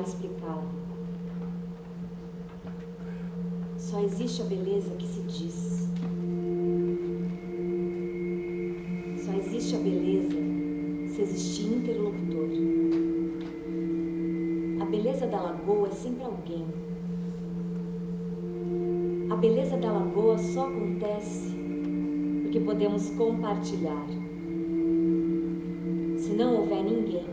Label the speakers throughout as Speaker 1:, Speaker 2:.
Speaker 1: explicava. Só existe a beleza que se diz. Só existe a beleza se existir interlocutor. A beleza da lagoa é sempre alguém. A beleza da lagoa só acontece porque podemos compartilhar. Se não houver ninguém,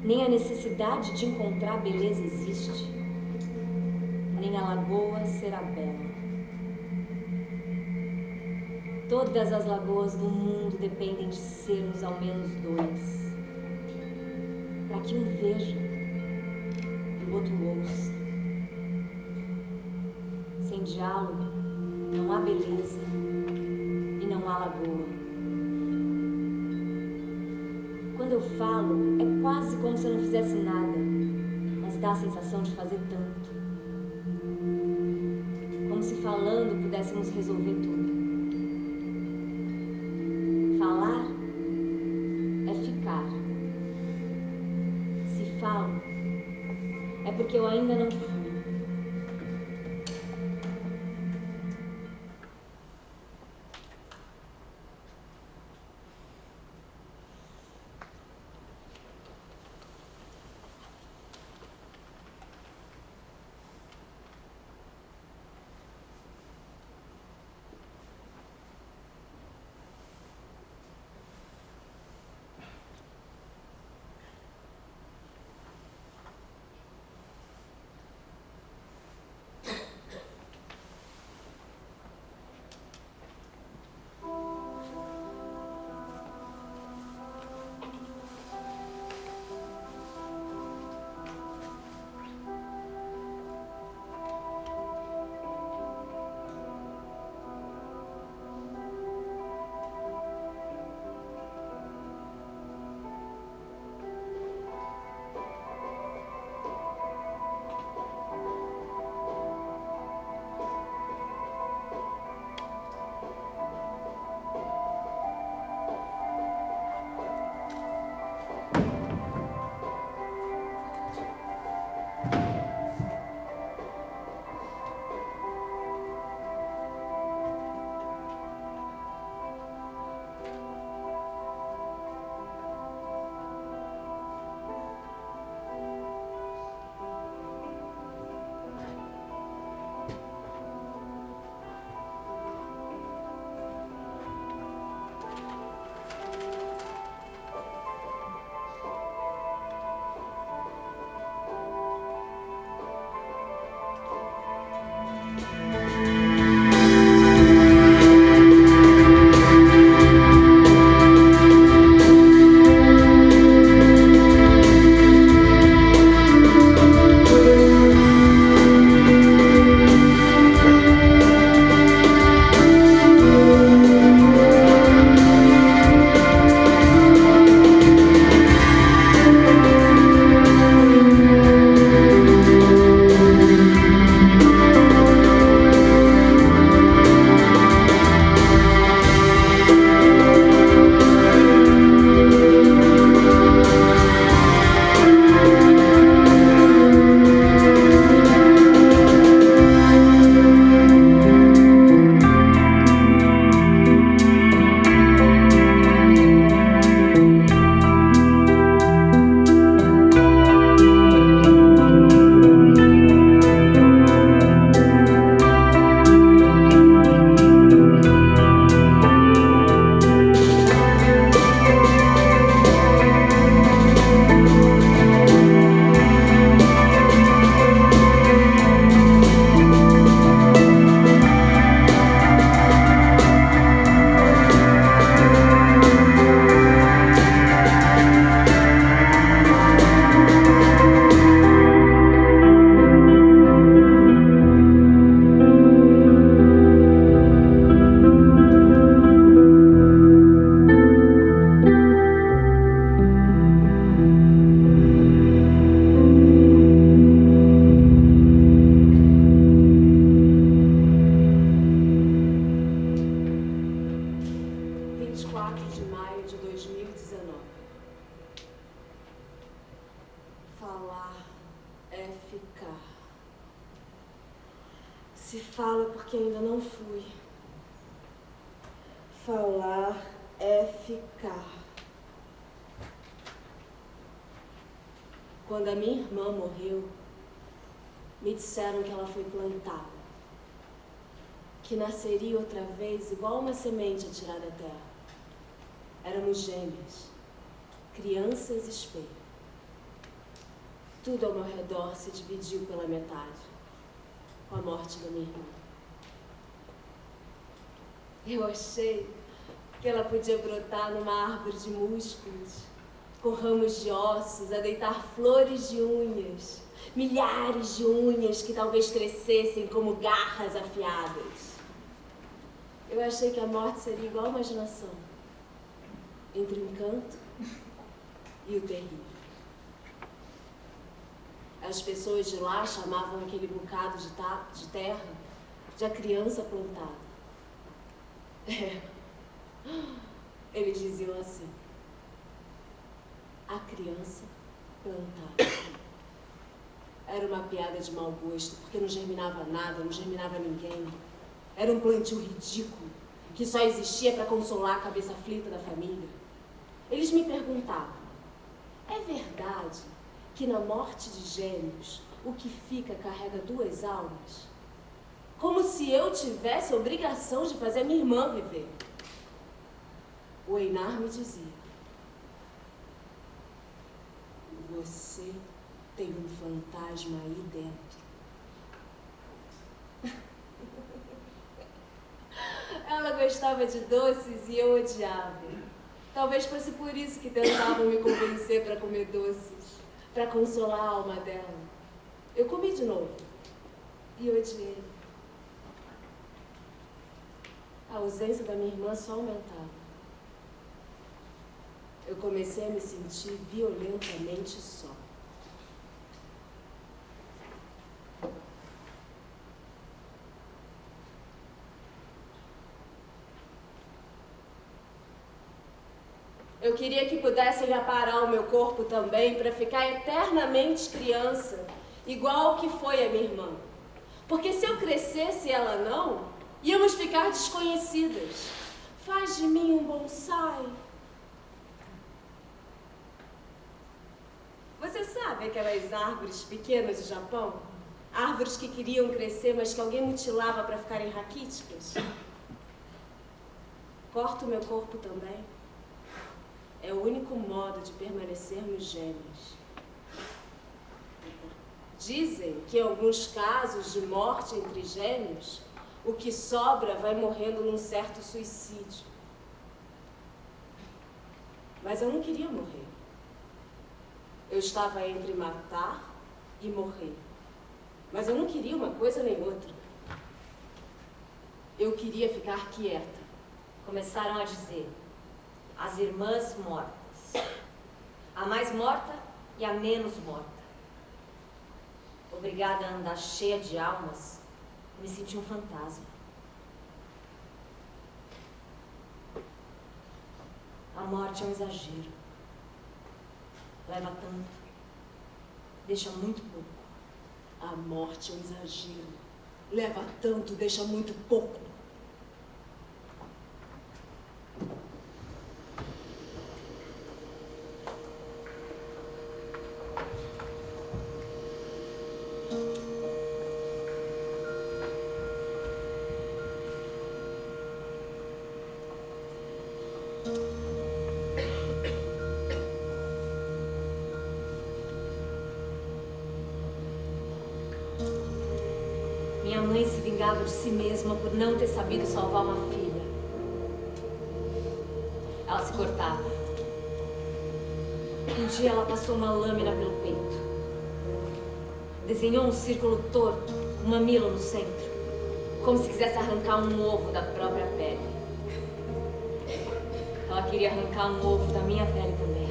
Speaker 1: nem a necessidade de encontrar beleza existe, nem a lagoa será bela. Todas as lagoas do mundo dependem de sermos ao menos dois, para que um veja e o outro ouça. Sem diálogo, não há beleza e não há lagoa. Quando eu falo, é quase como se eu não fizesse nada, mas dá a sensação de fazer tanto. Como se falando pudéssemos resolver tudo. Falar é ficar. Se falo, é porque eu ainda não fui.
Speaker 2: Se fala porque ainda não fui. Falar é ficar. Quando a minha irmã morreu, me disseram que ela foi plantada, que nasceria outra vez igual uma semente atirada da terra. Éramos gêmeas, crianças espelho. Tudo ao meu redor se dividiu pela metade, com a morte da minha irmã. Eu achei que ela podia brotar numa árvore de músculos, com ramos de ossos, a deitar flores de unhas, milhares de unhas que talvez crescessem como garras afiadas. Eu achei que a morte seria igual a imaginação, entre o encanto e o terrível. As pessoas de lá chamavam aquele bocado de terra de a criança plantada. Eles diziam assim: a criança plantada. Era uma piada de mau gosto, porque não germinava nada, não germinava ninguém. Era um plantio ridículo, que só existia para consolar a cabeça aflita da família. Eles me perguntavam: é verdade que na morte de gêmeos, o que fica carrega duas almas? Como se eu tivesse a obrigação de fazer a minha irmã viver. O Einar me dizia: você tem um fantasma aí dentro. Ela gostava de doces e eu odiava. Talvez fosse por isso que tentavam me convencer para comer doces, para consolar a alma dela. Eu comi de novo e odiei. A ausência da minha irmã só aumentava. Eu comecei a me sentir violentamente só. Eu queria que pudessem aparar o meu corpo também para ficar eternamente criança, igual ao que foi a minha irmã. Porque se eu crescesse e ela não, íamos ficar desconhecidas. Faz de mim um bonsai. Você sabe aquelas árvores pequenas do Japão? Árvores que queriam crescer, mas que alguém mutilava para ficarem raquíticas? Corto o meu corpo também. É o único modo de permanecermos gêmeos. Dizem que em alguns casos de morte entre gêmeos, o que sobra vai morrendo num certo suicídio. Mas eu não queria morrer. Eu estava entre matar e morrer. Mas eu não queria uma coisa nem outra. Eu queria ficar quieta.
Speaker 1: Começaram a dizer: as irmãs mortas. A mais morta e a menos morta. Obrigada a andar cheia de almas, me senti um fantasma. A morte é um exagero. Leva tanto, deixa muito pouco.
Speaker 2: A morte é um exagero. Leva tanto, deixa muito pouco.
Speaker 1: Minha mãe se vingava de si mesma por não ter sabido salvar uma filha. Ela se cortava. Um dia ela passou uma lâmina pelo peito. Desenhou um círculo torto, um mamilo no centro, como se quisesse arrancar um ovo da própria pele. Ela queria arrancar um ovo da minha pele também,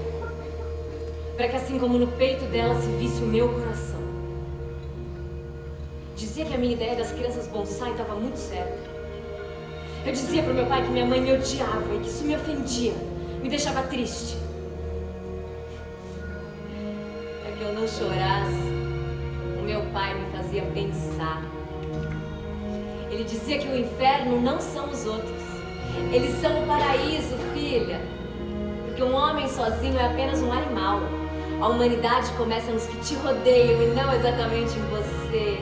Speaker 1: para que assim como no peito dela se visse o meu coração. Dizia que a minha ideia das crianças bonsai estava muito certa. Eu dizia pro meu pai que minha mãe me odiava e que isso me ofendia, me deixava triste. Para que eu não chorasse, o meu pai me fazia pensar. Ele dizia que o inferno não são os outros. Eles são o paraíso, filha. Porque um homem sozinho é apenas um animal. A humanidade começa nos que te rodeiam e não exatamente em você.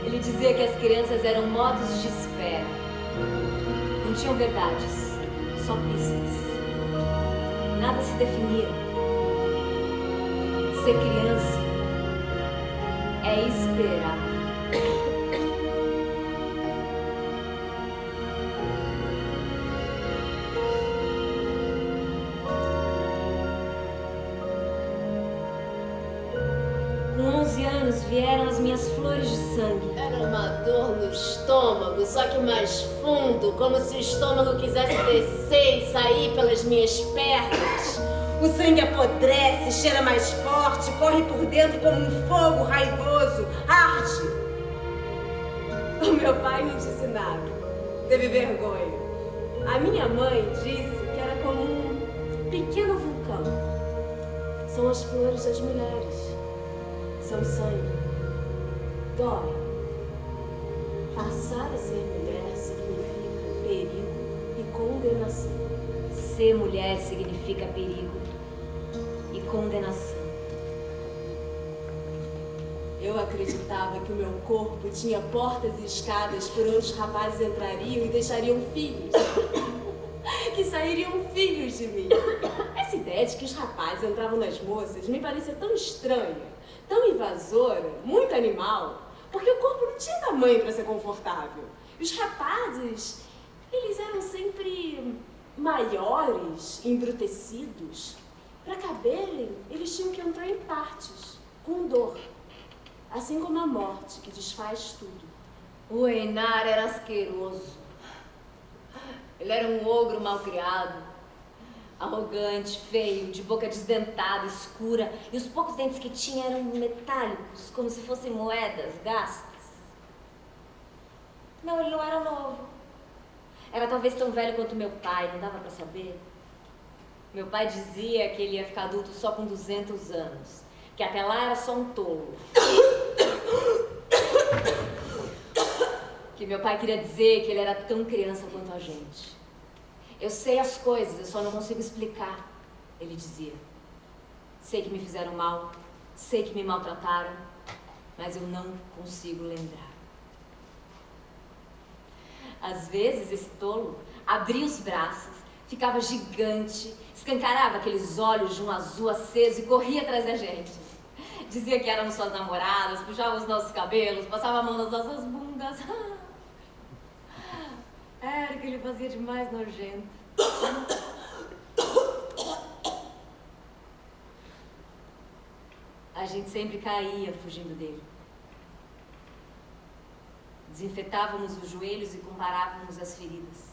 Speaker 1: Ele dizia que as crianças eram modos de espera. Não tinham verdades, só pistas. Nada se definia. Ser criança é esperar. Com 11 anos vieram as minhas flores de sangue.
Speaker 2: Era uma dor no estômago, só que mais fundo, como se o estômago quisesse descer e sair pelas minhas pernas. O sangue apodrece, cheira mais forte, corre por dentro como um fogo raivoso, arde. O meu pai não disse nada, teve vergonha. A minha mãe disse que era como um pequeno vulcão. São as flores das mulheres. São sangue. Dói. Passar a ser mulher significa perigo e condenação.
Speaker 1: Ser mulher significa perigo e condenação.
Speaker 2: Eu acreditava que o meu corpo tinha portas e escadas por onde os rapazes entrariam e deixariam filhos. Que sairiam filhos de mim. Essa ideia de que os rapazes entravam nas moças me parecia tão estranha, tão invasora, muito animal, porque o corpo não tinha tamanho para ser confortável. E os rapazes, eles eram sempre maiores, embrutecidos. Para caberem, eles tinham que entrar em partes, com dor. Assim como a morte, que desfaz tudo.
Speaker 1: O Einar era asqueroso. Ele era um ogro malcriado, arrogante, feio, de boca desdentada, escura, e os poucos dentes que tinha eram metálicos, como se fossem moedas gastas. Não, ele não era novo. Era talvez tão velho quanto meu pai, não dava pra saber. Meu pai dizia que ele ia ficar adulto só com 200 anos, que até lá era só um tolo. Que meu pai queria dizer que ele era tão criança quanto a gente. Eu sei as coisas, eu só não consigo explicar, ele dizia. Sei que me fizeram mal, sei que me maltrataram, mas eu não consigo lembrar. Às vezes, esse tolo abria os braços, ficava gigante, escancarava aqueles olhos de um azul aceso e corria atrás da gente. Dizia que éramos suas namoradas, puxava os nossos cabelos, passava a mão nas nossas bundas. Era o que ele fazia de mais nojento. A gente sempre caía fugindo dele. Desinfetávamos os joelhos e comparávamos as feridas.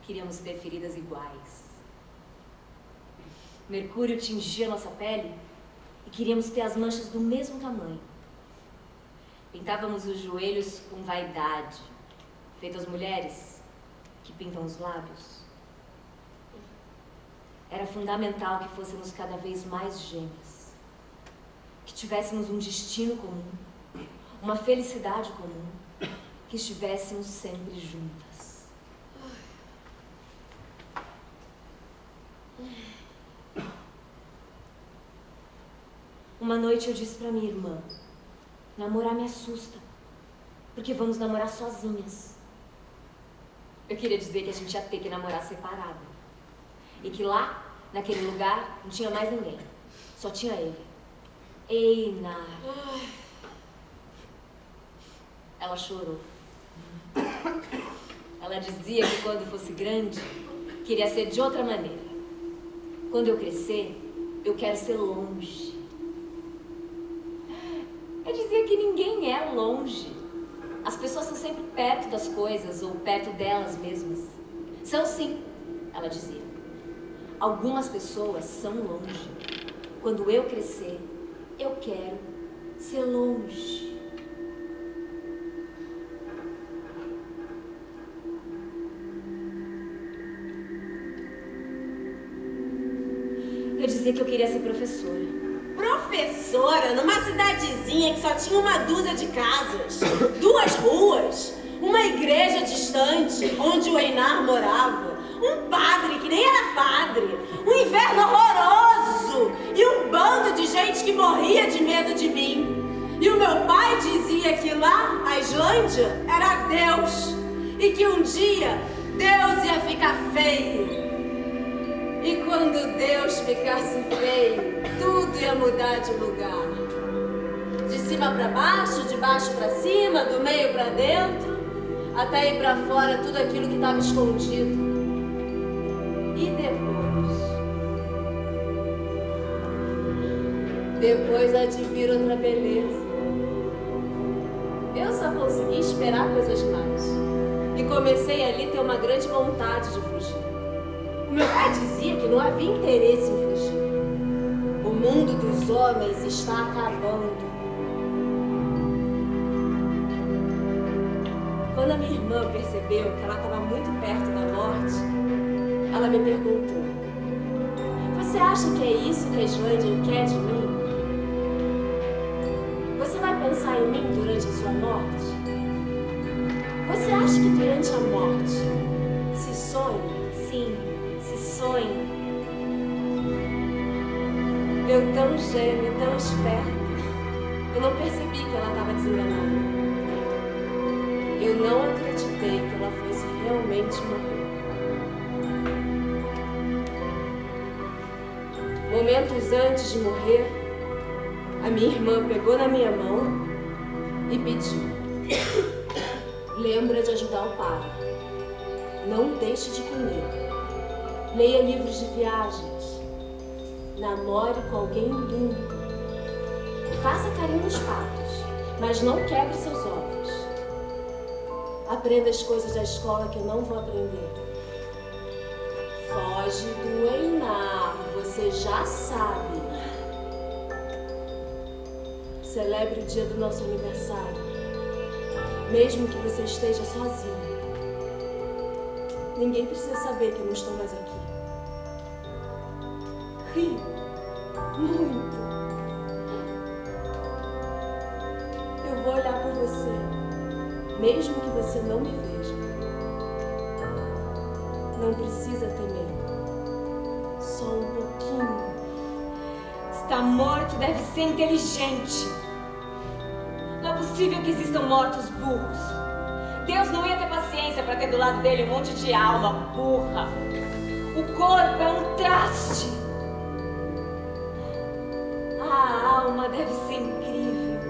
Speaker 1: Queríamos ter feridas iguais. Mercúrio tingia nossa pele e queríamos ter as manchas do mesmo tamanho. Pintávamos os joelhos com vaidade, feito as mulheres que pintam os lábios. Era fundamental que fôssemos cada vez mais gêmeas, que tivéssemos um destino comum, uma felicidade comum, que estivéssemos sempre juntas. Uma noite eu disse pra minha irmã: namorar me assusta, porque vamos namorar sozinhas. Eu queria dizer que a gente ia ter que namorar separada. E que lá, naquele lugar, não tinha mais ninguém. Só tinha ele. Einar. Ela chorou. Ela dizia que quando fosse grande, queria ser de outra maneira. Quando eu crescer, eu quero ser longe. Eu dizia que ninguém é longe. As pessoas são sempre perto das coisas ou perto delas mesmas. São sim, ela dizia. Algumas pessoas são longe. Quando eu crescer, eu quero ser longe. Eu dizia que eu queria ser professora.
Speaker 2: professora numa cidadezinha que só tinha uma dúzia de casas, 2 ruas, uma igreja distante onde o Einar morava, um padre que nem era padre, um inverno horroroso e um bando de gente que morria de medo de mim. E o meu pai dizia que lá, a Islândia, era Deus e que um dia Deus ia ficar feio. E quando Deus ficasse feio, tudo ia mudar de lugar. De cima para baixo, de baixo para cima, do meio para dentro, até ir para fora tudo aquilo que estava escondido. E depois há de vir outra beleza. Eu só consegui esperar coisas mais. E comecei ali a ter uma grande vontade de fugir. O meu pai dizia que não havia interesse em fugir. O mundo dos homens está acabando. Quando a minha irmã percebeu que ela estava muito perto da morte, ela me perguntou: você acha que é isso que a Islândia quer de mim? Você vai pensar em mim durante a sua morte? Você acha que durante a morte se sonha?
Speaker 1: Sim, se sonha.
Speaker 2: Eu tão gêmea, tão esperta, eu não percebi que ela estava desenganada. Eu não acreditei que ela fosse realmente morrer. Momentos antes de morrer, a minha irmã pegou na minha mão e pediu: lembra de ajudar o pai. Não deixe de comer. Leia livros de viagens. Namore com alguém lindo. Faça carinho nos patos, mas não quebre seus ovos. Aprenda as coisas da escola que eu não vou aprender. Foge do Einar, você já sabe. Celebre o dia do nosso aniversário, mesmo que você esteja sozinho. Ninguém precisa saber que eu não estou mais aqui. Ri muito. Eu vou olhar por você, mesmo que você não me veja. Não precisa temer. Só um pouquinho.
Speaker 1: Está morto, deve ser inteligente. Não é possível que existam mortos burros. Deus não ia ter paciência para ter do lado dele um monte de alma burra. O corpo é um traste. A alma deve ser incrível.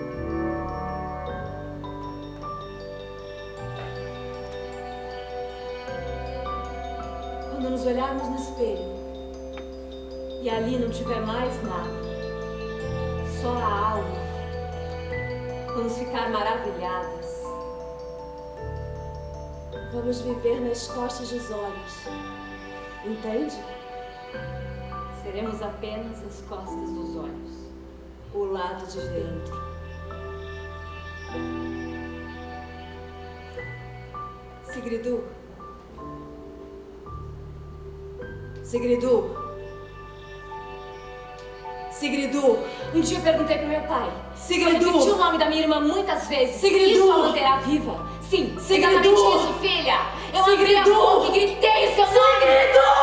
Speaker 2: Quando nos olharmos no espelho e ali não tiver mais nada, só a alma, vamos ficar maravilhadas. Vamos viver nas costas dos olhos. Entende?
Speaker 1: Seremos apenas as costas dos olhos.
Speaker 2: O lado de dentro. Sigridur. Sigridur. Sigridur.
Speaker 1: Um dia eu perguntei pro meu pai.
Speaker 2: Sigridur.
Speaker 1: Ele repetiu o nome da minha irmã muitas vezes.
Speaker 2: Sigridur.
Speaker 1: Isso a manterá viva. Sim,
Speaker 2: Sigridur.
Speaker 1: exatamente isso, filha. Eu abri a
Speaker 2: Sigridur.
Speaker 1: boca e gritei o seu nome.
Speaker 2: Sigridur!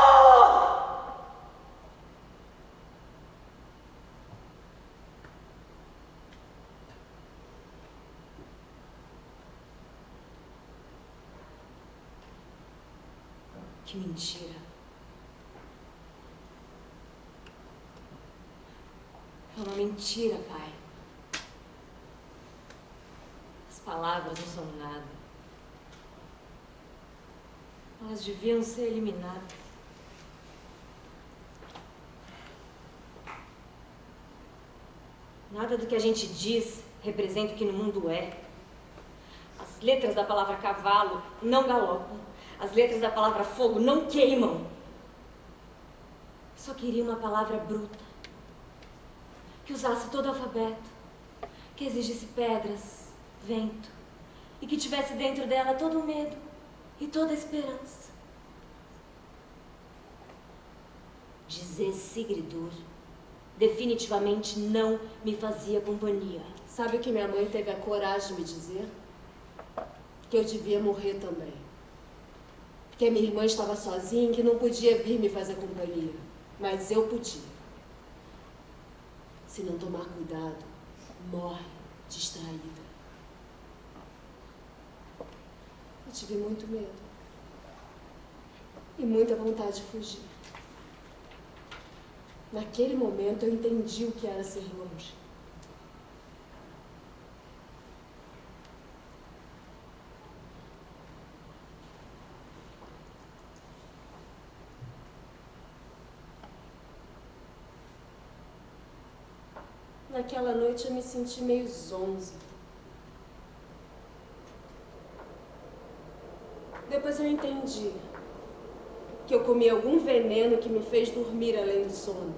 Speaker 1: Que mentira. É uma mentira, pai. As palavras não são nada. Elas deviam ser eliminadas. Nada do que a gente diz representa o que no mundo é. As letras da palavra cavalo não galopam. As letras da palavra fogo não queimam. Eu só queria uma palavra bruta, que usasse todo o alfabeto, que exigisse pedras, vento, e que tivesse dentro dela todo o medo e toda a esperança.
Speaker 3: Dizer Sigridur
Speaker 1: definitivamente não me fazia companhia.
Speaker 2: Sabe o que minha mãe teve a coragem de me dizer? Que eu devia morrer também. Porque minha irmã estava sozinha e que não podia vir me fazer companhia. Mas eu podia. Se não tomar cuidado, morre distraída. Eu tive muito medo. E muita vontade de fugir. Naquele momento eu entendi o que era ser longe. Naquela noite eu me senti meio zonza. Depois eu entendi que eu comi algum veneno que me fez dormir além do sono.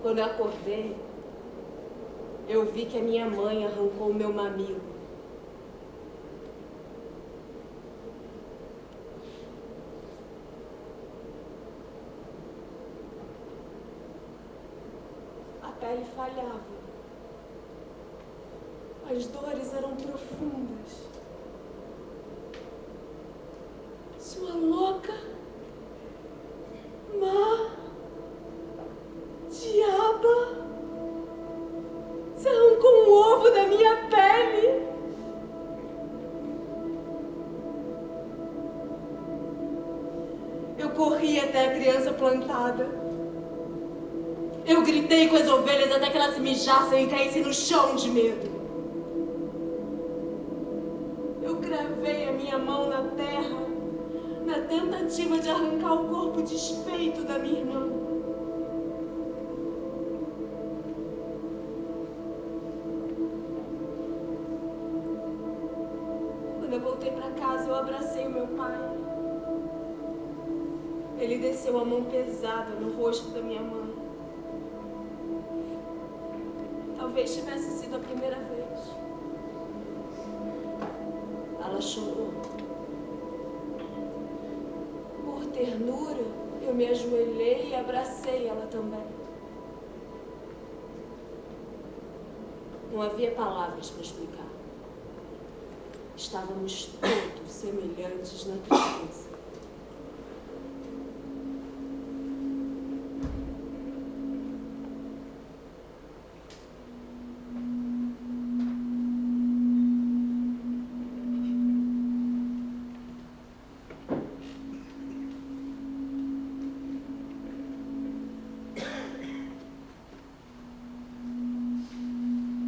Speaker 2: Quando eu acordei, eu vi que a minha mãe arrancou o meu mamilo. A pele falhava. As dores eram profundas. Sua louca, má, diaba, você arrancou um ovo da minha pele. Eu corri até a criança plantada. Eu gritei com as ovelhas até que elas mijassem e caíssem no chão de medo. Eu gravei a minha mão na terra na tentativa de arrancar o corpo desfeito da minha irmã. Quando eu voltei para casa, eu abracei o meu pai. Ele desceu a mão pesada no rosto da minha mãe. Talvez tivesse sido a primeira vez. Ela chorou. Por ternura, eu me ajoelhei e abracei ela também. Não havia palavras para explicar. Estávamos todos semelhantes na tristeza.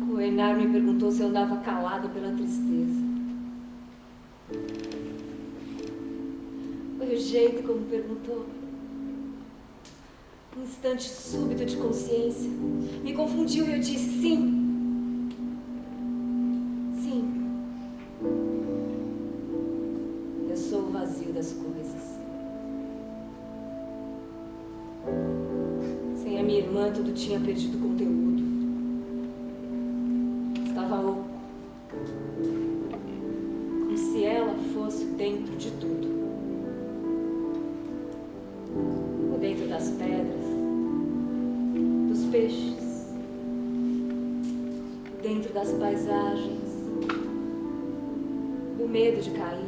Speaker 1: O Einar me perguntou se eu andava calada pela tristeza. Foi o jeito como perguntou. Um instante súbito de consciência me confundiu e eu disse sim. Sim. Eu sou o vazio das coisas. Sem a minha irmã, tudo tinha perdido conteúdo. Estava oco. Como se ela fosse dentro de tudo. Ou dentro das pedras, dos peixes, dentro das paisagens, do medo de cair,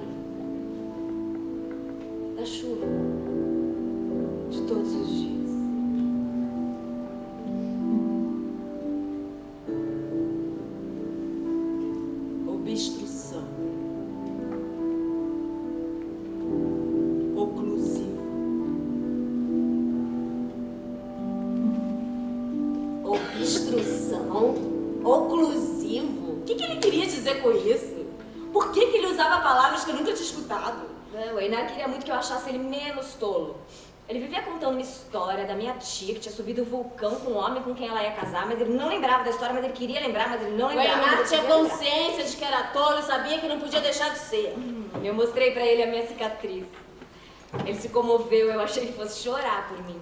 Speaker 1: da chuva, de todos os dias.
Speaker 2: Obstrução. Oclusivo. Obstrução? Oclusivo? O que ele queria dizer com isso? Por que ele usava palavras que eu nunca tinha escutado?
Speaker 1: O Einar queria muito que eu achasse ele menos tolo. Ele vivia contando uma história da minha tia que tinha subido o vulcão com um homem com quem ela ia casar, mas ele não lembrava da história, mas ele queria lembrar, mas ele não
Speaker 2: O
Speaker 1: lembrava.
Speaker 2: Einar tinha consciência de que era tolo e sabia que não podia deixar de ser.
Speaker 1: Eu mostrei pra ele a minha cicatriz. Ele se comoveu, eu achei que fosse chorar por mim.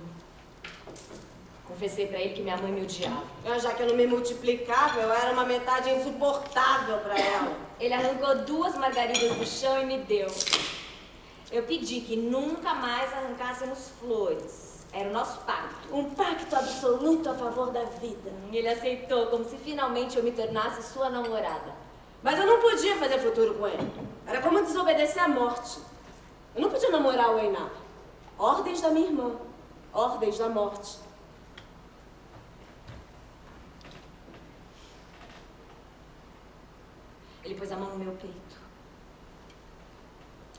Speaker 1: Confessei pra ele que minha mãe me odiava.
Speaker 2: Já que eu não me multiplicava, eu era uma metade insuportável pra ela.
Speaker 1: Ele arrancou 2 margaridas do chão e me deu. Eu pedi que nunca mais arrancássemos flores. Era o nosso pacto.
Speaker 2: Um pacto absoluto a favor da vida.
Speaker 1: Ele aceitou, como se finalmente eu me tornasse sua namorada.
Speaker 2: Mas eu não podia fazer futuro com ele. Era como desobedecer à morte. Eu não podia namorar o Einar. Ordens da minha irmã. Ordens da morte.
Speaker 1: Ele pôs a mão no meu peito.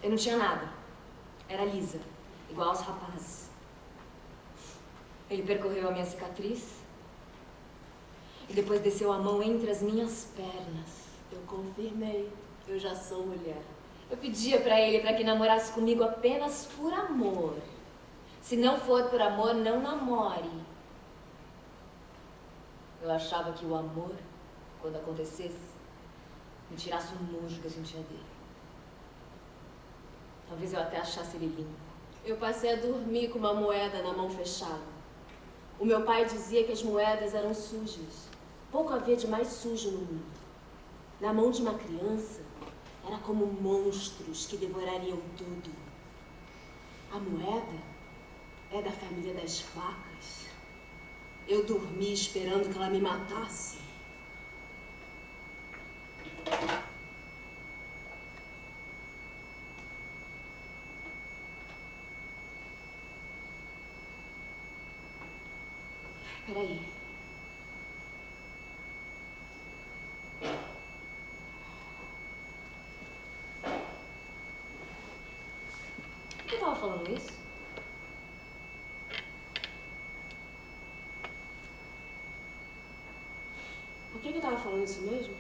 Speaker 1: Eu não tinha nada. Era lisa, igual aos rapazes. Ele percorreu a minha cicatriz e depois desceu a mão entre as minhas pernas.
Speaker 2: Eu confirmei. Eu já sou mulher.
Speaker 1: Eu pedia pra ele para que namorasse comigo apenas por amor. Se não for por amor, não namore. Eu achava que o amor, quando acontecesse, me tirasse o nojo que eu sentia dele. Talvez eu até achasse ele limpo.
Speaker 2: Eu passei a dormir com uma moeda na mão fechada. O meu pai dizia que as moedas eram sujas. Pouco havia de mais sujo no mundo. Na mão de uma criança, era como monstros que devorariam tudo. A moeda é da família das facas. Eu dormi esperando que ela me matasse.
Speaker 1: Peraí. Por que eu tava falando isso?
Speaker 2: Por que eu tava falando isso mesmo?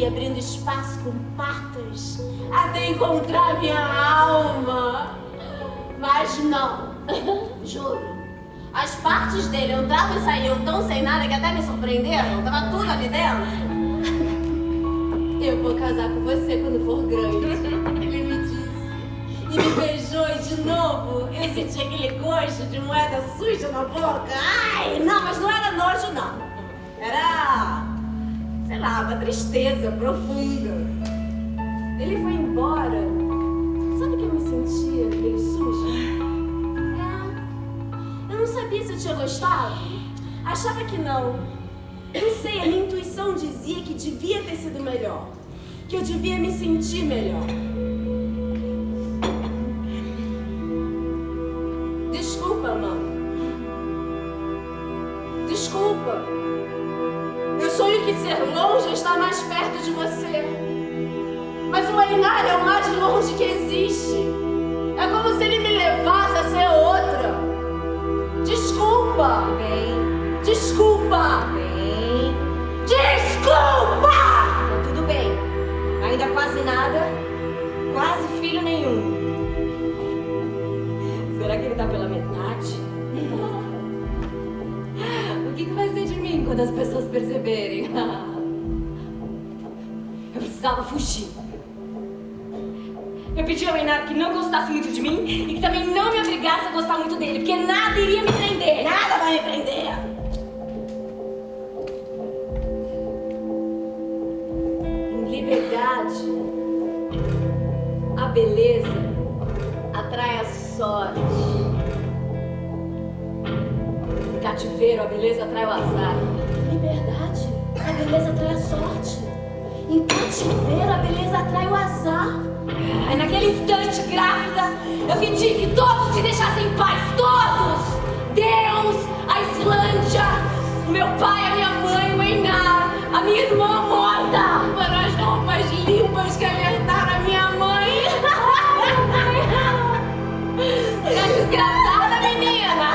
Speaker 2: Abrindo espaço com patas até encontrar minha alma. Mas não, juro. As partes dele entravam e saíam tão sem nada que até me surpreenderam. Tava tudo ali dentro. Eu vou casar com você quando for grande, ele me disse. E me beijou e de novo eu senti aquele gosto de moeda suja na boca. Ai, não, mas não era nojo não. Era... sei lá, uma tristeza profunda. Ele foi embora. Sabe que eu me sentia meio suja? Eu não sabia se eu tinha gostado. Achava que não. Não sei, a minha intuição dizia que devia ter sido melhor. Que eu devia me sentir melhor. Desculpa, mano. Desculpa. Eu sonho que ser longe está mais perto de você. Mas o Einar é o mais longe que existe. É como se ele me levasse a ser outra. Desculpa.
Speaker 1: Bem,
Speaker 2: Desculpa.
Speaker 1: bem.
Speaker 2: Desculpa!
Speaker 1: Tá tudo bem. Ainda quase nada. Quase filho nenhum. Será que ele tá pela metade? O que vai ser de mim quando as pessoas perceberem? Eu precisava fugir. Eu pedi ao Einar que não gostasse muito de mim e que também não me obrigasse a gostar muito dele, porque nada iria me prender.
Speaker 2: Nada vai me prender.
Speaker 1: Em liberdade, a beleza atrai a sorte. Em cativeiro, a beleza atrai o azar.
Speaker 2: Em liberdade, a beleza atrai a sorte. Em cativeiro, a beleza atrai o azar.
Speaker 1: Aí naquele instante, grávida, eu pedi que todos se deixassem em paz, todos! Deus, a Islândia, o meu pai, a minha mãe, o Einar, a minha irmã morta!
Speaker 2: Foram as roupas limpas que alertaram a minha mãe.
Speaker 1: Tá desgraçada, menina!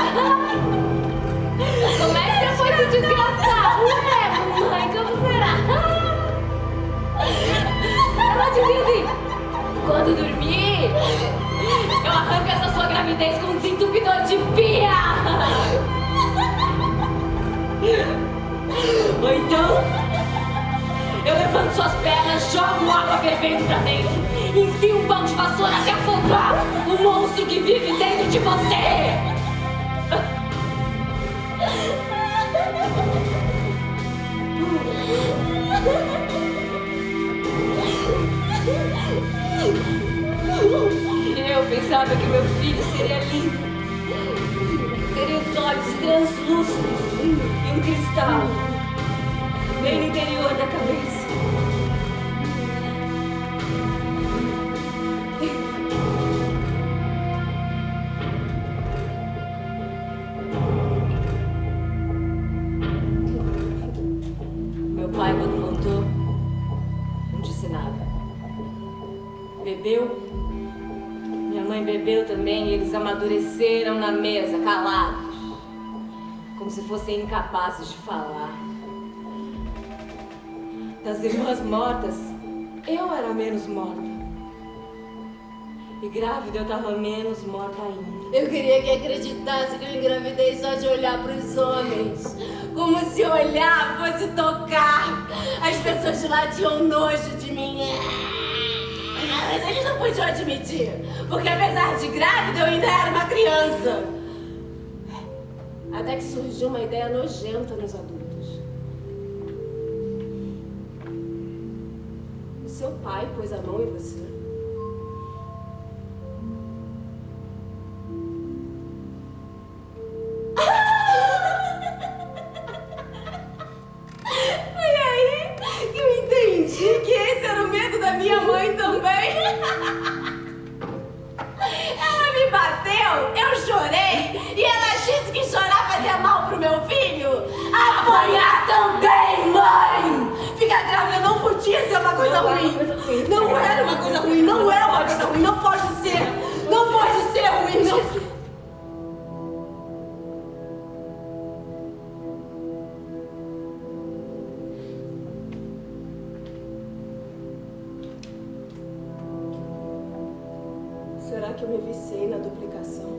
Speaker 1: Como é que você foi se desgraçar? Ué, mãe, como será? Ela dizia assim: quando dormir, eu arranco essa sua gravidez com um desentupidor de pia! Ou então, eu levanto suas pernas, jogo água fervendo pra dentro, enfio um pão de vassoura até afogar o monstro que vive dentro de você! Eu pensava que meu filho seria lindo, teria os olhos translúcidos e um cristal bem no interior da cabeça. Meu pai, quando voltou, não disse nada. Bebeu. Minha mãe bebeu também e eles amadureceram na mesa, calados. Como se fossem incapazes de falar. Das irmãs mortas, eu era menos morta. E grávida eu tava menos morta ainda.
Speaker 2: Eu queria que acreditasse que eu engravidei só de olhar pros homens. Como se olhar fosse tocar. As pessoas de lá tinham nojo de mim. Mas eles não podiam admitir. Porque apesar de grávida, eu ainda era uma criança. Até que surgiu uma ideia nojenta nos adultos. O seu pai pôs a mão em você. Foi aí que eu entendi que esse era o medo da minha mãe também. Ela me bateu, eu chorei e ela disse que chorar fazia mal pro meu filho. Apanhar também, mãe! Ficar grávida não podia ser uma coisa ruim. Não era uma coisa ruim, não é uma coisa ruim, não pode ser. Não pode ser ruim, não. Será que eu me viciei na duplicação?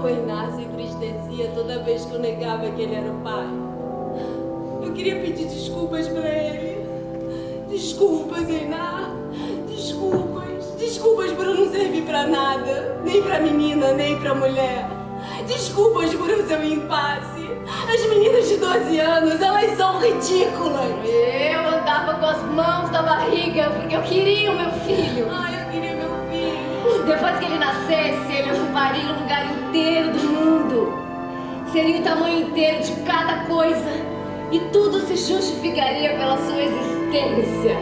Speaker 2: O Einar se entristecia toda vez que eu negava que ele era o pai. Eu queria pedir desculpas pra ele. Desculpas, Einar. Desculpas. Desculpas por eu não servir pra nada. Nem pra menina, nem pra mulher. Desculpas por o seu impasse. As meninas de 12 anos, elas são ridículas.
Speaker 1: Eu andava com as mãos na barriga porque eu queria o meu filho.
Speaker 2: Ai, eu queria meu filho.
Speaker 1: Depois que ele nascesse, ele ocuparia o lugar inteiro do seria o tamanho inteiro de cada coisa e tudo se justificaria pela sua existência.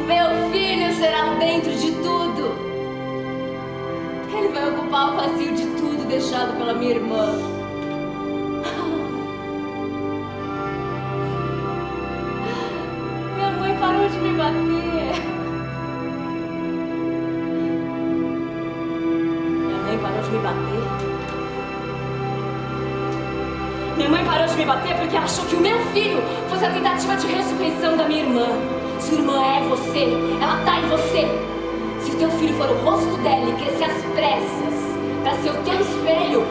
Speaker 1: Meu filho será o dentro de tudo. Ele vai ocupar o vazio de tudo deixado pela minha irmã. Minha mãe parou de me bater. Minha mãe parou de me bater. Minha mãe parou de me bater porque ela achou que o meu filho fosse a tentativa de ressurreição da minha irmã. Sua irmã é você, ela tá em você. Se o teu filho for o rosto dela e crescer às pressas pra ser o teu espelho,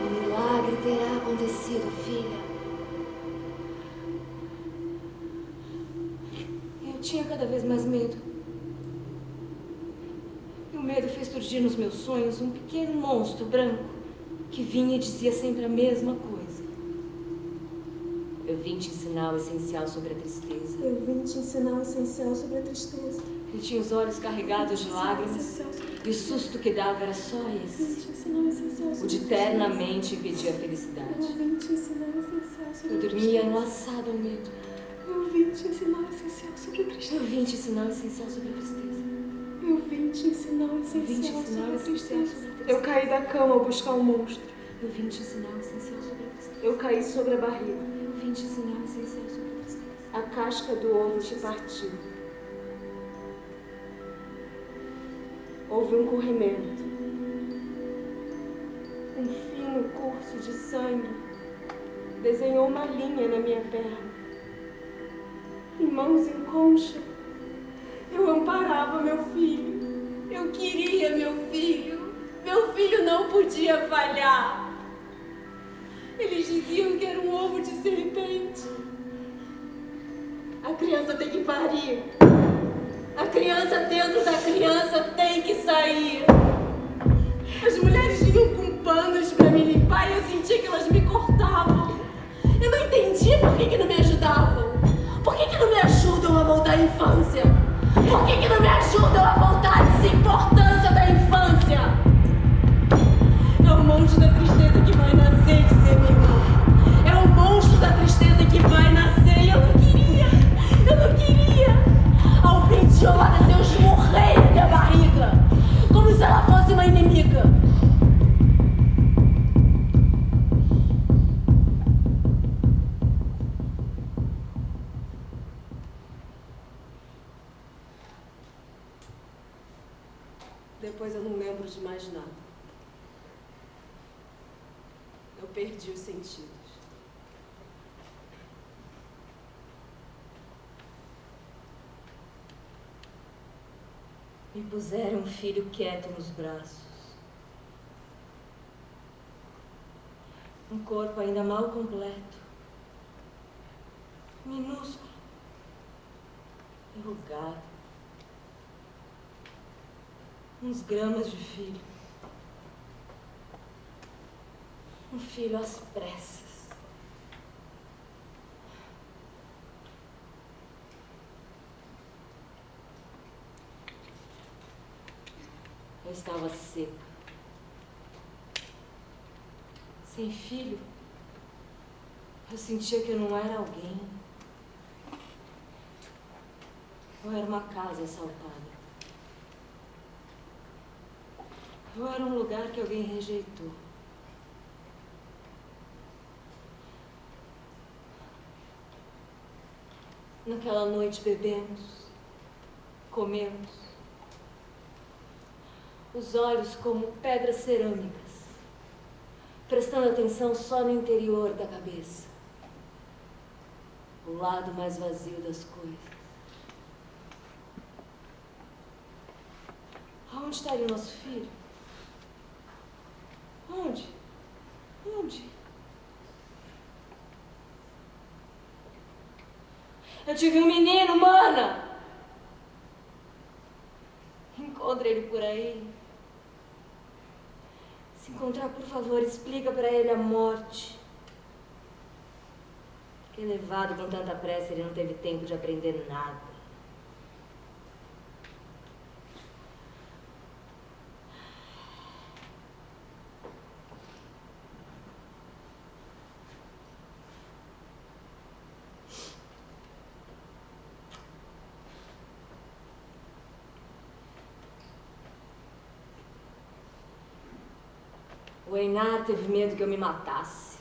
Speaker 1: o milagre terá acontecido, filha. Eu tinha cada vez mais medo. E o medo fez surgir nos meus sonhos um pequeno monstro branco que vinha e dizia sempre a mesma coisa. Eu vim te ensinar o essencial sobre a tristeza.
Speaker 2: Eu vim te ensinar o essencial sobre a tristeza.
Speaker 1: Ele tinha os olhos carregados de lágrimas e o susto que dava era só esse. O de eternamente impedir a felicidade.
Speaker 2: Eu vim te ensinar o essencial sobre a tristeza.
Speaker 1: Eu dormia enlaçada ao medo.
Speaker 2: Eu vim te ensinar o essencial sobre a tristeza.
Speaker 1: Eu vim te ensinar o essencial sobre a tristeza.
Speaker 2: Eu vim te ensinar o
Speaker 1: Eu vim te
Speaker 2: essencial
Speaker 1: ensinar
Speaker 2: sobre
Speaker 1: o
Speaker 2: a
Speaker 1: essencial
Speaker 2: tristeza.
Speaker 1: sobre a tristeza.
Speaker 2: Eu caí da cama ao buscar um monstro.
Speaker 1: Eu vim te ensinar o essencial sobre a tristeza.
Speaker 2: Eu caí sobre a barriga.
Speaker 1: Eu vim te ensinar o essencial sobre a tristeza.
Speaker 2: A casca do ovo se partiu. Houve um corrimento. Um fino curso de sangue desenhou uma linha na minha perna. Em mãos em concha, eu amparava meu filho. Eu queria meu filho. Meu filho não podia falhar. Eles diziam que era um ovo de serpente. A criança tem que parir. A criança dentro da criança tem que sair. As mulheres vinham com panos pra me limpar e eu sentia que elas me cortavam. Eu não entendia por que não me ajudavam. Por que não me ajudam a voltar à infância? Por que não me ajudam a voltar à desimportância da infância? É o monstro da tristeza que vai nascer, dizia minha irmã. É o monstro da tristeza que vai nascer. E eu não queria. Eu não queria. Ao fim de horas eu esmurrei na minha barriga, como se ela fosse uma inimiga. Depois eu não lembro de mais nada. Eu perdi os sentidos.
Speaker 1: Me puseram um filho quieto nos braços. Um corpo ainda mal completo. Minúsculo. Enrugado. Uns gramas de filho. Um filho às pressas. Eu estava seca. Sem filho, eu sentia que eu não era alguém. Eu era uma casa assaltada. Eu era um lugar que alguém rejeitou. Naquela noite bebemos, comemos, os olhos como pedras cerâmicas, prestando atenção só no interior da cabeça, o lado mais vazio das coisas. Aonde estaria o nosso filho? Onde? Onde? Eu tive um menino, mana! Encontra ele por aí. Se encontrar, por favor, explica pra ele a morte. Porque levado com tanta pressa, ele não teve tempo de aprender nada. O Einar teve medo que eu me matasse.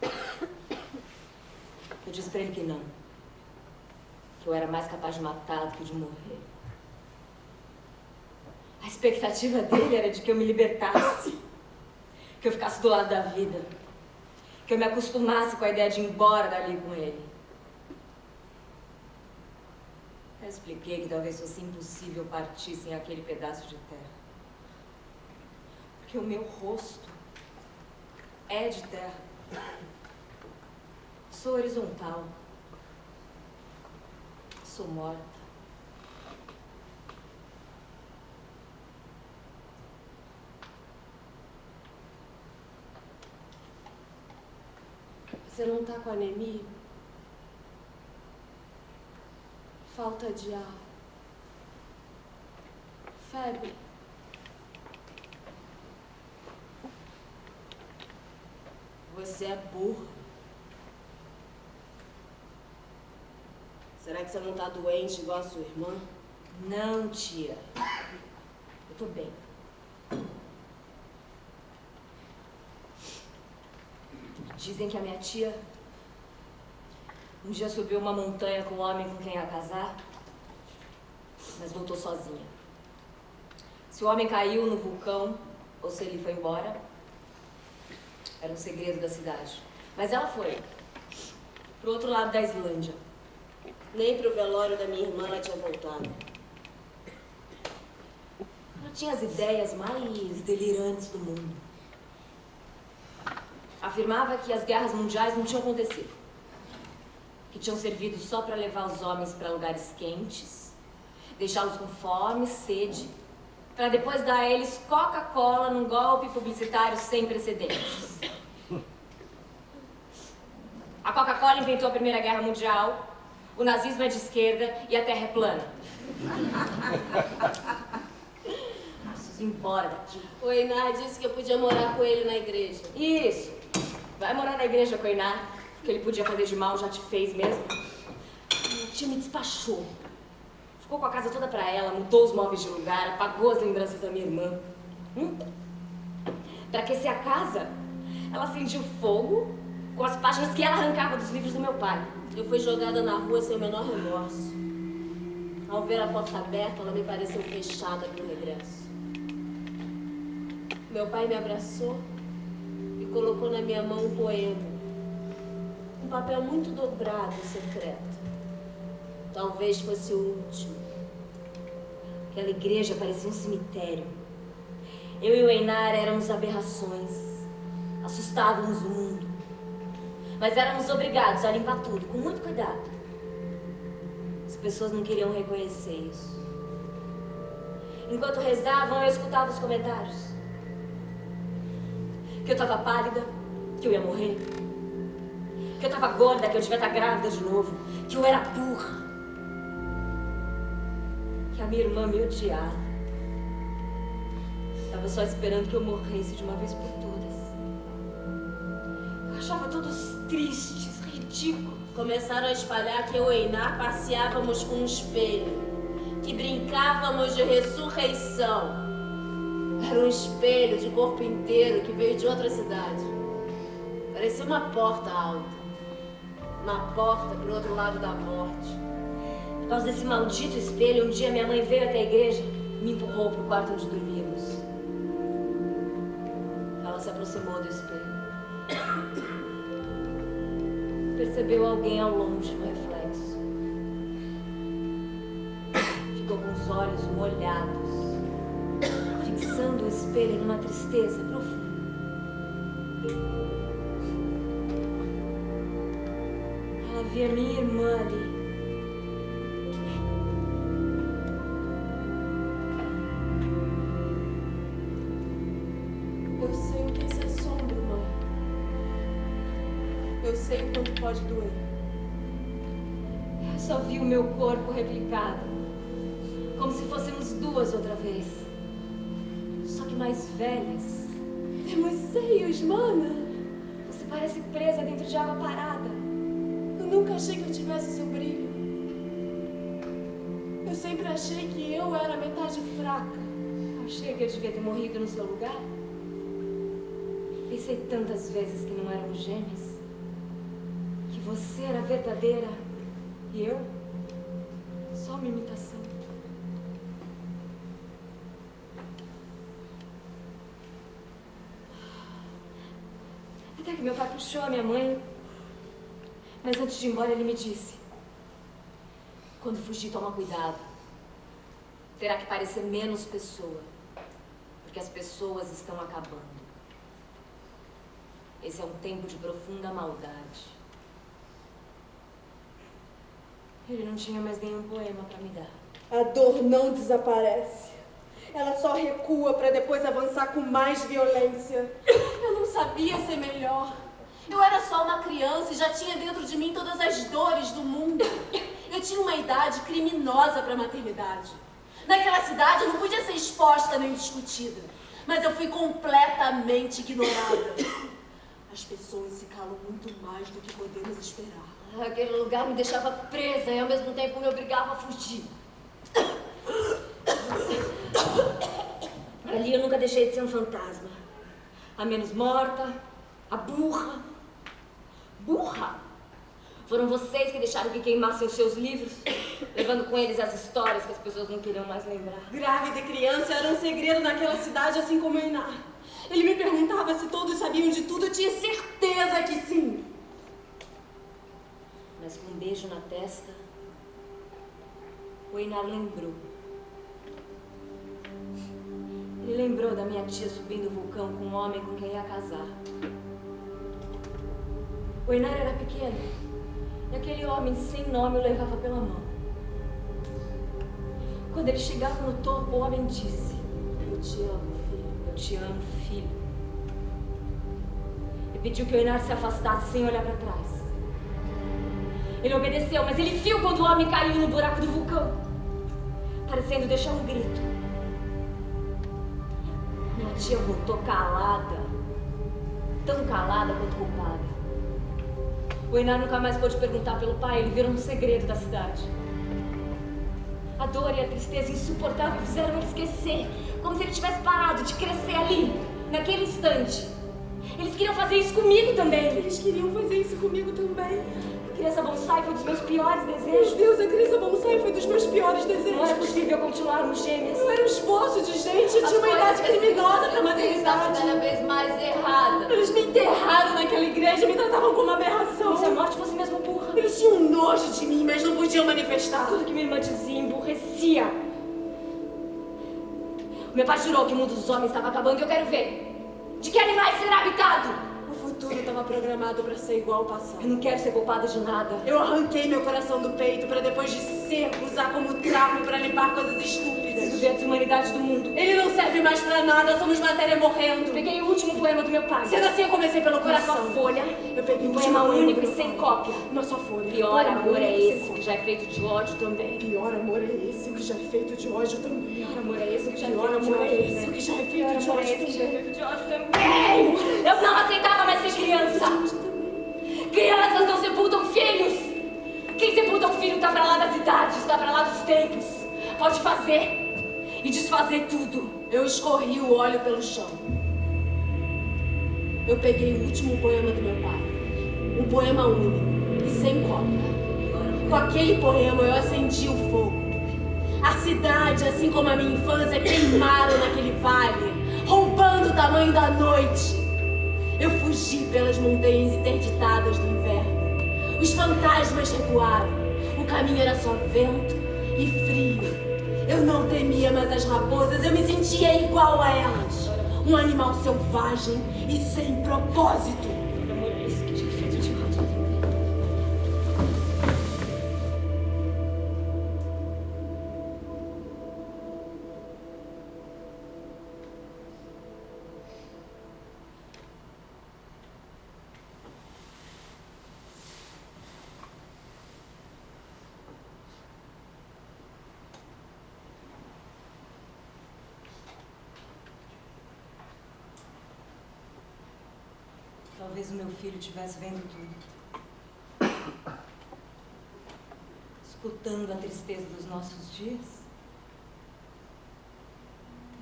Speaker 1: Eu disse pra ele que não. Que eu era mais capaz de matar do que de morrer. A expectativa dele era de que eu me libertasse. Que eu ficasse do lado da vida. Que eu me acostumasse com a ideia de ir embora dali com ele. Eu expliquei que talvez fosse impossível partir sem aquele pedaço de terra. Porque o meu rosto é de terra. Sou horizontal. Sou morta.
Speaker 2: Você não tá com anemia? Falta de ar? Febre? Você é burro. Será que você não tá doente igual a sua irmã?
Speaker 1: Não, tia. Eu tô bem. Dizem que a minha tia um dia subiu uma montanha com o homem com quem ia casar, mas voltou sozinha. Se o homem caiu no vulcão ou se ele foi embora, era um segredo da cidade. Mas ela foi pro outro lado da Islândia.
Speaker 2: Nem pro velório da minha irmã ela tinha voltado.
Speaker 1: Ela tinha as ideias mais delirantes do mundo. Afirmava que as guerras mundiais não tinham acontecido. Que tinham servido só para levar os homens para lugares quentes, deixá-los com fome, sede, para depois dar a eles Coca-Cola num golpe publicitário sem precedentes. A Coca-Cola inventou a Primeira Guerra Mundial, o nazismo é de esquerda e a Terra é plana. Preciso ir embora daqui.
Speaker 2: O Einar disse que eu podia morar com ele na igreja.
Speaker 1: Isso. Vai morar na igreja com o Einar. O que ele podia fazer de mal já te fez mesmo. Minha tia me despachou. Ficou com a casa toda pra ela, mudou os móveis de lugar, apagou as lembranças da minha irmã. Pra aquecer a casa, ela acendia o fogo com as páginas que ela arrancava dos livros do meu pai.
Speaker 2: Eu fui jogada na rua sem o menor remorso. Ao ver a porta aberta, ela me pareceu fechada pro regresso. Meu pai me abraçou e colocou na minha mão um poema. Um papel muito dobrado e secreto. Talvez fosse o último.
Speaker 1: Aquela igreja parecia um cemitério. Eu e o Einar éramos aberrações. Assustávamos o mundo. Mas éramos obrigados a limpar tudo, com muito cuidado. As pessoas não queriam reconhecer isso. Enquanto rezavam, eu escutava os comentários. Que eu estava pálida, que eu ia morrer. Que eu estava gorda, que eu devia estar grávida de novo. Que eu era burra. Que a minha irmã me odiava. Estava só esperando que eu morresse de uma vez por todas. Eu achava todos tristes, ridículos.
Speaker 2: Começaram a espalhar que eu e Einar passeávamos com um espelho. Que brincávamos de ressurreição. Era um espelho de corpo inteiro que veio de outra cidade. Parecia uma porta alta. Uma porta pro outro lado da morte.
Speaker 1: Por causa desse maldito espelho, um dia minha mãe veio até a igreja e me empurrou pro quarto onde dormíamos. Ela se aproximou do espelho. Percebeu alguém ao longe no reflexo. Ficou com os olhos molhados, fixando o espelho numa tristeza profunda. Ela via minha irmã ali.
Speaker 2: Eu sei o que é esse assombro, mãe. Eu sei o quanto pode doer.
Speaker 1: Eu só vi o meu corpo replicado, como se fôssemos duas outra vez, só que mais velhas.
Speaker 2: Temos seios, mana.
Speaker 1: Você parece presa dentro de água parada.
Speaker 2: Eu nunca achei que eu tivesse seu brilho. Eu sempre achei que eu era a metade fraca.
Speaker 1: Achei que eu devia ter morrido no seu lugar. Pensei tantas vezes que não éramos gêmeas, que você era verdadeira e eu só uma imitação. Até que meu pai puxou a minha mãe, mas antes de ir embora ele me disse: quando fugir, toma cuidado. Terá que parecer menos pessoa, porque as pessoas estão acabando. Esse é um tempo de profunda maldade. Ele não tinha mais nenhum poema para me dar.
Speaker 2: A dor não desaparece. Ela só recua para depois avançar com mais violência. Eu não sabia ser melhor. Eu era só uma criança e já tinha dentro de mim todas as dores do mundo. Eu tinha uma idade criminosa para a maternidade. Naquela cidade eu não podia ser exposta nem discutida. Mas eu fui completamente ignorada. As pessoas se calam muito mais do que podemos esperar.
Speaker 1: Aquele lugar me deixava presa e ao mesmo tempo me obrigava a fugir. Ali eu nunca deixei de ser um fantasma. A menos morta, a burra. Burra! Foram vocês que deixaram que queimassem os seus livros, levando com eles as histórias que as pessoas não queriam mais lembrar.
Speaker 2: Grávida e criança era um segredo naquela cidade, assim como Einar. Ele me perguntava se todos sabiam de tudo, eu tinha certeza que sim.
Speaker 1: Mas com um beijo na testa, o Einar lembrou. Ele lembrou da minha tia subindo o vulcão com um homem com quem ia casar. O Einar era pequeno e aquele homem sem nome o levava pela mão. Quando ele chegava no topo, o homem disse:
Speaker 2: Eu te amo, filho.
Speaker 1: Eu te amo, filho. E pediu que o Einar se afastasse sem olhar para trás. Ele obedeceu, mas ele viu quando o homem caiu no buraco do vulcão, parecendo deixar um grito. Minha tia voltou calada, tão calada quanto culpada. O Einar nunca mais pôde perguntar pelo pai, ele virou um segredo da cidade. A dor e a tristeza insuportável fizeram ele esquecer, como se ele tivesse parado de crescer ali, naquele instante. Eles queriam fazer isso comigo também.
Speaker 2: Eles queriam fazer isso comigo também.
Speaker 1: A criança bonsai foi um dos meus piores desejos.
Speaker 2: Meu Deus, a criança bonsai foi dos meus piores desejos.
Speaker 1: Não era possível continuarmos gêmeas.
Speaker 2: Eu era um esboço de gente, eu tinha uma idade criminosa pra maternidade.
Speaker 1: Cada vez mais errada.
Speaker 2: Eles me enterraram naquela igreja, me tratavam como uma aberração.
Speaker 1: Como se a morte fosse mesmo burra.
Speaker 2: Eles tinham nojo de mim, mas não podiam manifestar.
Speaker 1: Tudo que minha irmã dizia emburrecia. O meu pai jurou que o mundo dos homens estava acabando e eu quero ver. De que animais será habitado?
Speaker 2: O futuro estava programado para ser igual ao passado.
Speaker 1: Eu não quero ser culpada de nada.
Speaker 2: Eu arranquei meu coração do peito para depois de seco usar como trapo para limpar coisas estúpidas.
Speaker 1: Preciso ver a desumanidade do mundo.
Speaker 2: Ele não serve mais para nada, somos matéria morrendo.
Speaker 1: Peguei o último poema do meu pai.
Speaker 2: Sendo assim, eu comecei pelo coração.
Speaker 1: Uma só folha.
Speaker 2: Eu peguei
Speaker 1: um poema único e sem cópia.
Speaker 2: Uma só folha.
Speaker 1: Pior amor é esse, que já é feito de ódio também.
Speaker 2: Pior amor é esse, que já é feito de ódio também.
Speaker 1: Pior amor é esse, que já é
Speaker 2: Pior
Speaker 1: feito de
Speaker 2: amor
Speaker 1: ódio
Speaker 2: é esse, que já é feito de ódio
Speaker 1: também. Eu não aceitava mais ser criança. Crianças não sepultam filhos. Quem sepulta um filho está pra lá das idades, está pra lá dos tempos. Pode fazer e desfazer tudo.
Speaker 2: Eu escorri o óleo pelo chão. Eu peguei o último poema do meu pai. Um poema único e sem cópia. Com aquele poema eu acendi o fogo. A cidade, assim como a minha infância, queimaram naquele vale, roubando o tamanho da noite. Eu fugi pelas montanhas interditadas do inverno. Os fantasmas recuaram. O caminho era só vento e frio. Eu não temia mais as raposas, eu me sentia igual a elas. Um animal selvagem e sem propósito.
Speaker 1: Talvez o meu filho estivesse vendo tudo. Escutando a tristeza dos nossos dias.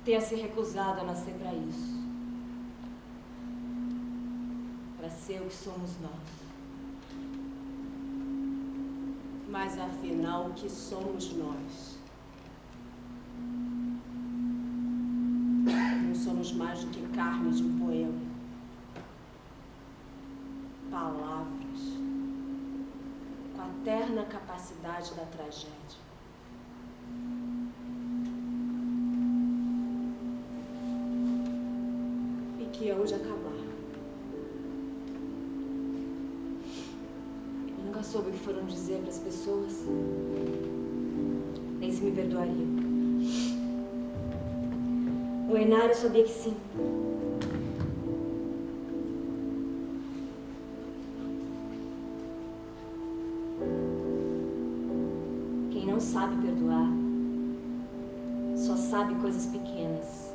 Speaker 1: Tenha se recusado a nascer para isso. para ser o que somos nós.
Speaker 2: Mas afinal, o que somos nós? Não somos mais do que carne de um poema. Palavras com a terna capacidade da tragédia. E que hão de acabar.
Speaker 1: Eu nunca soube o que foram dizer para as pessoas, nem se me perdoariam. O Enário sabia que sim. Quem não sabe perdoar só sabe coisas pequenas.